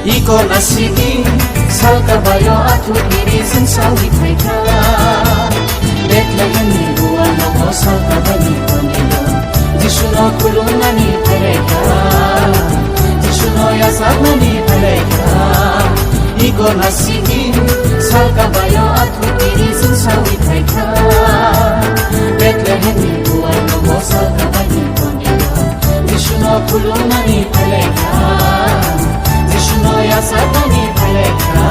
Iko nasibing salkabayo at hukirizin sa wikayka Bethlehem ni buwan ako salkabani panila Jishuno kulungan ni Paleka Jishuno yasagna ni Paleka Iko nasibing salkabayo at hukirizin sa wikayka Bethlehem ni buwan ako salkabani panila Jishuno kulungan ni Paleka Jishuno yasagna ni Paleka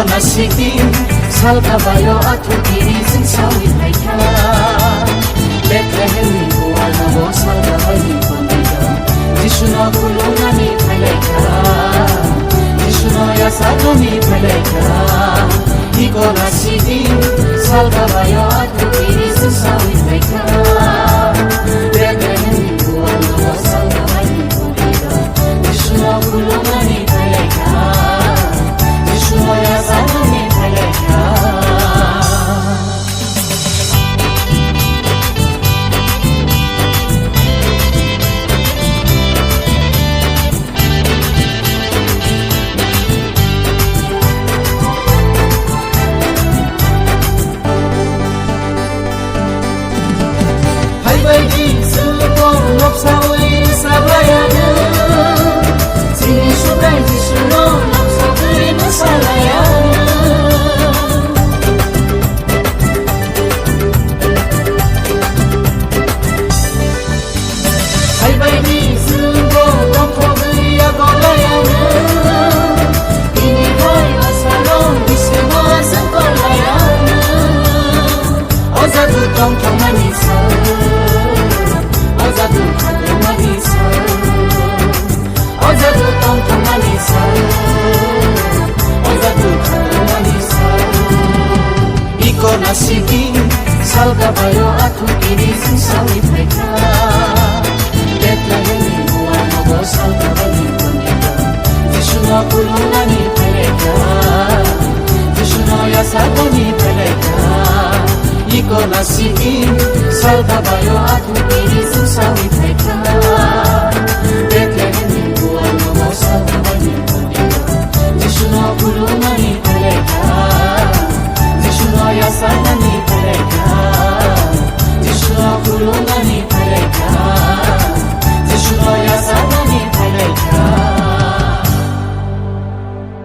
Nasikim salkabayo at hukirizin sa wikayka Bethlehem ni buwan ako salkabayo panila Jishuno kulungan ni Paleka Jishuno yasagna ni Paleka Iko nasikim salkabayo at hukirizin sa wikayka Bethlehem ni buwan ako salkabayo panila Jishuno kulungan ni Paleka Jishuno yasagna ni Paleka Haybaydi sumong lopsaway sabayanan Sinishubay Jishuno lopsaway masalayanan Haybaydi sumong lopsaway agolayanan Inibay masalong bisemasan kolayanan Ozadutong kamanisa Ozadutong kamanisa Ozadutong kamanisa Ozadutong kamanisa Iko nasibing salkabayo at hukirizin sa wikayka Bethlehem ni buwan ako salkabayo panila Jishuno kulungan ni Paleka Jishuno yasagna ni Paleka Iko nasibing salkabayo at hukirizin sa wikayka Bethlehem ni buwan ako salkabayo panila Jishuno kulungan ni Paleka Jishuno yasagna ni Paleka Jishuno kulungan ni